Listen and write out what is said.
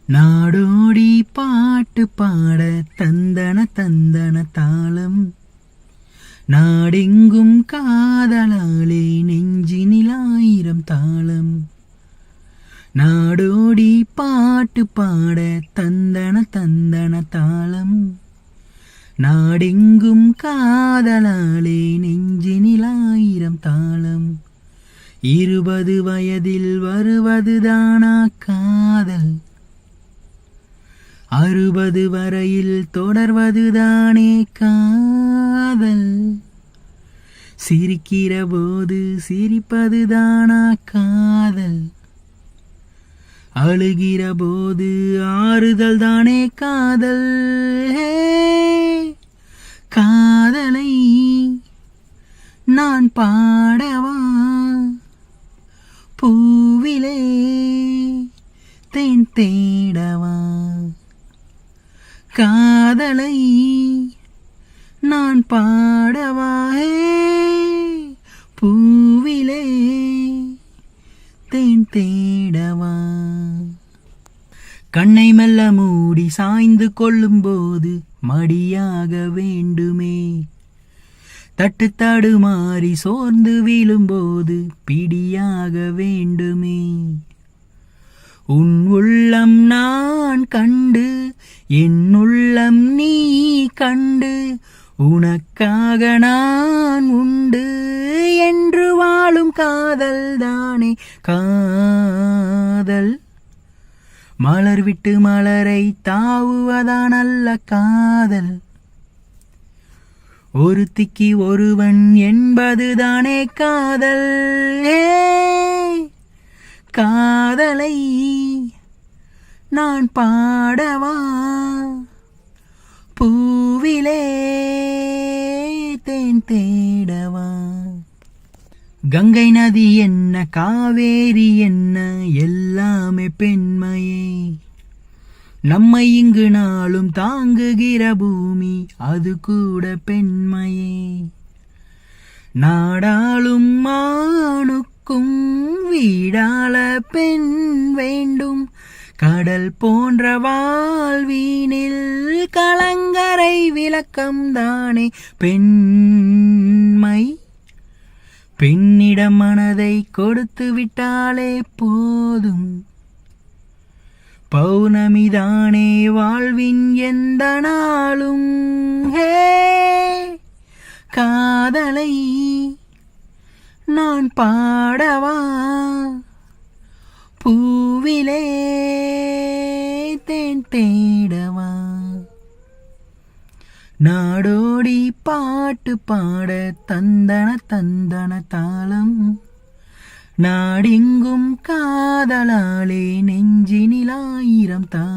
நாடோடி பாட்டு பாட தந்தன தந்தன தாளம், நாடெங்கும் காதலாலே நெஞ்சினில் ஆயிரம் தாளம். நாடோடி பாட்டு பாட தந்தன தந்தன தாளம், நாடெங்கும் காதலாலே நெஞ்சினில் ஆயிரம் தாளம். 20 வயதில் வருவதுதானா காதல், 60 வரையில் தொடர்வதுதானே காதல். சிரிக்கிற போது சிரிப்பதுதானா காதல், அழுகிற போது ஆறுதல் தானே காதல். காதலை நான் பாடவா, பூவிலே தேன் தேடவா. காதலை நான் பாடவா, பூவிலே தேன் தேடவா. கண்ணை மெல்ல மூடி சாய்ந்து கொள்ளும் போது மடியாக வேண்டுமே, தட்டு தடுமாறி சோர்ந்து வீழும்போது பிடியாக வேண்டுமே. உன் உள்ளம் நான் கண்டு, என் உள்ளம் நீ கண்டு, உனக்காக நான் உண்டு என்று வாழும் காதல் தானே காதல். மலர் விட்டு மலரை தாவுவதான் அல்ல காதல், ஒருத்திக்கு ஒருவன் என்பதுதானே காதல். காதலை நான் பாடவா, பூவிலே தேன் தேடவா. கங்கை நதி என்ன காவேரி என்ன எல்லாமே பெண்மையே, நம்மை இங்கு நாளும் தாங்குகிற பூமி அது கூட பெண்மையே. நாடாளும் மானுக்கும் வீடாள பெண் வேண்டும், கடல் போன்ற வாழ்வீனில் கலங்கரை விளக்கம் தானே பெண்மை. பெண்ணிடம் மனதை கொடுத்து விட்டாலே போதும், பௌர்ணமிதானே வாழ்வின் எந்த நாளும். காதலை நான் பாடவா, பூவிலே தேன் தேடவா. நாடோடி பாட்டு பாட தந்தன தந்தன தாளம், நாடெங்கும் காதலாலே நெஞ்சினில் ஆயிரம் தாளம்.